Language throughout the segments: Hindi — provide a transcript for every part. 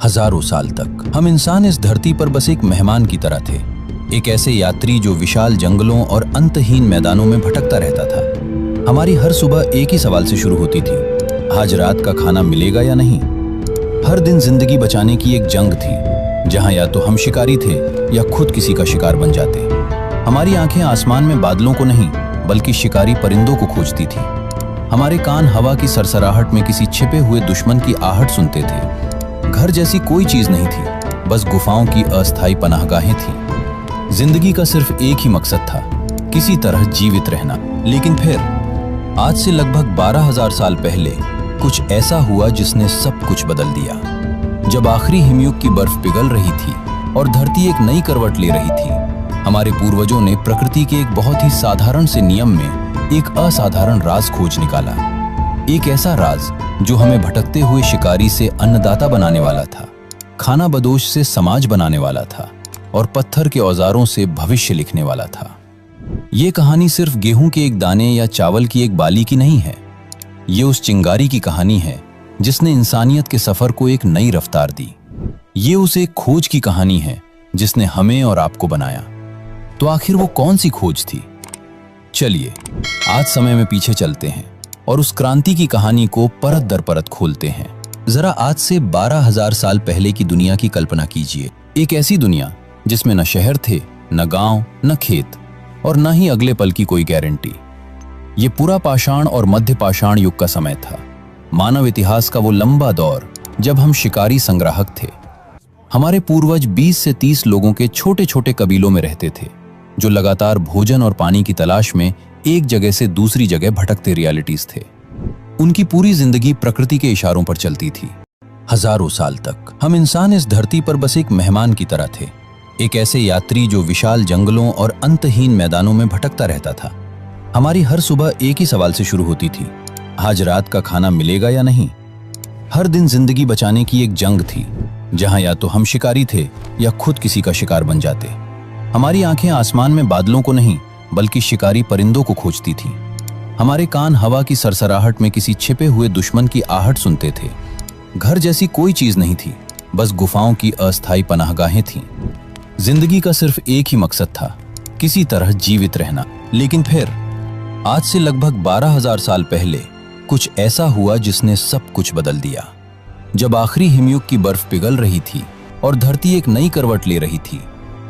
हजारों साल तक हम इंसान इस धरती पर बस एक मेहमान की तरह थे, एक ऐसे यात्री जो विशाल जंगलों और अंतहीन मैदानों में भटकता रहता था। हमारी हर सुबह एक ही सवाल से शुरू होती थी, आज रात का खाना मिलेगा या नहीं। हर दिन जिंदगी बचाने की एक जंग थी, जहां या तो हम शिकारी थे या खुद किसी का शिकार बन जाते। हमारी आंखें आसमान में बादलों को नहीं बल्कि शिकारी परिंदों को खोजती थी। हमारे कान हवा की सरसराहट में किसी छिपे हुए दुश्मन की आहट सुनते थे। घर जैसी कोई चीज नहीं थी, बस गुफाओं की अस्थायी पनाहगाहें थीं। जिंदगी का सिर्फ एक ही मकसद था, किसी तरह जीवित रहना। लेकिन फिर आज से लगभग 12,000 साल पहले कुछ ऐसा हुआ जिसने सब कुछ बदल दिया। जब आखिरी हिमयुग की बर्फ पिघल रही थी और धरती एक नई करवट ले रही थी, हमारे पूर्वजों ने प्रकृति के एक बहुत ही साधारण से नियम में एक असाधारण राज खोज निकाला। एक ऐसा राज जो हमें भटकते हुए शिकारी से अन्नदाता बनाने वाला था, खाना बदोश से समाज बनाने वाला था और पत्थर के औजारों से भविष्य लिखने वाला था। ये कहानी सिर्फ गेहूं के एक दाने या चावल की एक बाली की नहीं है। ये उस चिंगारी की कहानी है जिसने इंसानियत के सफर को एक नई रफ्तार दी। ये उस एक खोज की कहानी है जिसने हमें और आपको बनाया। तो आखिर वो कौन सी खोज थी? चलिए आज समय में पीछे चलते हैं और उस क्रांति की कहानी को परत दर परत खोलते हैं। जरा आज से 12,000 साल पहले की दुनिया की कल्पना कीजिए। एक ऐसी दुनिया जिसमें न शहर थे, न गांव, न खेत और न ही अगले पल की कोई गारंटी। ये पूरा पाषाण और मध्य पाषाण युग का समय था, मानव इतिहास का वो लंबा दौर जब हम शिकारी संग्राहक थे। हमारे पूर्वज 20 से 30 लोगों के छोटे छोटे कबीलों में रहते थे, जो लगातार भोजन और पानी की तलाश में एक जगह से दूसरी जगह भटकते रियलिटीज थे। उनकी पूरी जिंदगी प्रकृति के इशारों पर चलती थी। हजारों साल तक हम इंसान इस धरती पर बस एक मेहमान की तरह थे, एक ऐसे यात्री जो विशाल जंगलों और अंतहीन मैदानों में भटकता रहता था। हमारी हर सुबह एक ही सवाल से शुरू होती थी, आज रात का खाना मिलेगा या नहीं। हर दिन जिंदगी बचाने की एक जंग थी, जहां या तो हम शिकारी थे या खुद किसी का शिकार बन जाते। हमारी आंखें आसमान में बादलों को नहीं बल्कि शिकारी परिंदों को खोजती थीं। हमारे कान हवा की सरसराहट में किसी छिपे हुए दुश्मन की आहट सुनते थे। घर जैसी कोई चीज नहीं थी, बस गुफाओं की अस्थायी पनाहगाहें थीं। जिंदगी का सिर्फ एक ही मकसद था, किसी तरह जीवित रहना। लेकिन फिर आज से लगभग 12,000 साल पहले कुछ ऐसा हुआ जिसने सब कुछ बदल दिया। जब आखिरी हिमयुग की बर्फ पिघल रही थी और धरती एक नई करवट ले रही थी,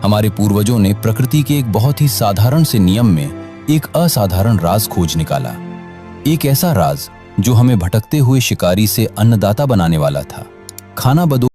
हमारे पूर्वजों ने प्रकृति के एक बहुत ही साधारण से नियम में एक असाधारण राज खोज निकाला। एक ऐसा राज जो हमें भटकते हुए शिकारी से अन्नदाता बनाने वाला था, खाना बदोश